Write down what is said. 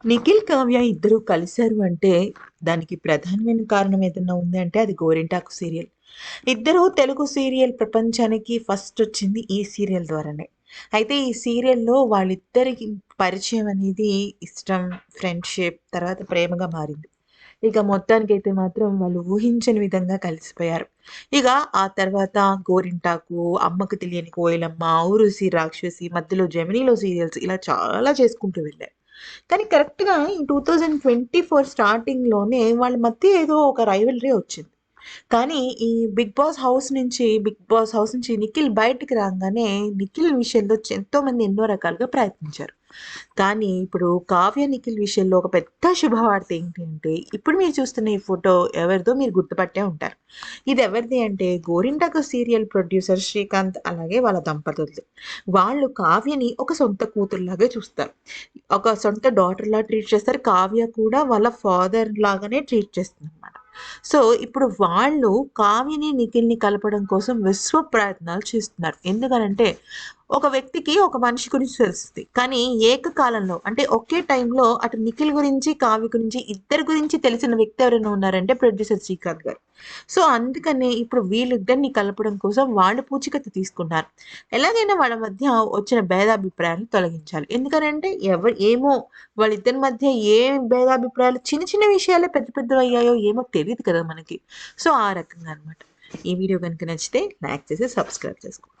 నిఖిల్, కావ్య ఇద్దరు కలిశారు అంటే దానికి ప్రధానమైన కారణం ఏదన్నా ఉంది అంటే అది 'గోరింటాకు' సీరియల్. ఇద్దరు తెలుగు సీరియల్ ప్రపంచానికి ఫస్ట్ వచ్చింది ఈ సీరియల్ ద్వారానే. అయితే ఈ సీరియల్‌లో వాళ్ళిద్దరికి పరిచయం అనేది ఇష్టం, ఫ్రెండ్‌షిప్ తర్వాత ప్రేమగా మారింది. ఇక మొత్తానికైతే మాత్రం వాళ్ళు ఊహించని విధంగా కలిసిపోయారు. ఇక ఆ తర్వాత 'గోరింటాకు', 'అమ్మకు తెలియని కోయిలమ్మ', 'ఊర్వశి రాక్షసి', మధ్యలో 'జెమినీలో' సీరియల్స్ ఇలా చాలా చేసుకుంటూ వెళ్లారు. కానీ కరెక్ట్‌గా ఈ 2024 స్టార్టింగ్‌లోనే వాళ్ళ మధ్య ఏదో ఒక రైవల్రీ వచ్చింది. కానీ ఈ 'బిగ్ బాస్ హౌస్' నుంచి నిఖిల్ బయటికి రాంగానే నిఖిల్ విషయంలో ఎంతోమంది ఎన్నో రకాలుగా ప్రయత్నించారు. కానీ ఇప్పుడు కావ్య, నిఖిల్ విషయంలో ఒక పెద్ద శుభవార్త ఏంటి అంటే ఇప్పుడు మీరు చూస్తున్న ఈ ఫోటో ఎవరిదో మీరు గుర్తుపట్టే ఉంటారు. ఇది ఎవరిది అంటే 'గోరింటాకు' సీరియల్ ప్రొడ్యూసర్ శ్రీకాంత్ అలాగే వాళ్ళ దంపతులది. వాళ్ళు కావ్యని ఒక సొంత కూతురులాగే చూస్తారు. ఒక సొంత డాటర్‌లా ట్రీట్ చేస్తారు. కావ్య కూడా వాళ్ళ ఫాదర్ లాగానే ట్రీట్ చేస్తుందనమాట. సో, ఇప్పుడు వాళ్ళు కావ్యని, నిఖిల్‌ని కలపడం కోసం విశ్వ ప్రయత్నాలు చేస్తున్నారు. ఎందుకనంటే, ఒక వ్యక్తికి ఒక మనిషి గురించి తెలుస్తది. కానీ ఏకకాలంలో అంటే ఒకే టైంలో అటు నిఖిల్ గురించి, కావ్య గురించి ఇద్దరి గురించి తెలిసిన వ్యక్తి ఎవరైనా ఉన్నారంటే ప్రొడ్యూసర్ శ్రీకాంత్ గారు. సో, అందుకనే ఇప్పుడు వీళ్ళిద్దరిని కలపడం కోసం వాళ్ళు పూచికత్తు తీసుకున్నారు. ఎలాగైనా వాళ్ళ మధ్య వచ్చిన భేదాభిప్రాయాలను తొలగించాలి. ఎందుకనంటే ఏమో వాళ్ళిద్దరి మధ్య ఏ భేదాభిప్రాయాలు చిన్న చిన్న విషయాలే పెద్ద పెద్దవయ్యాయో ఏమో తెలీదు కదా మనకి. సో, ఆ రకంగా అనమాట. ఈ వీడియో గనుక నచ్చితే లైక్ చేసి సబ్స్క్రైబ్ చేసుకోండి.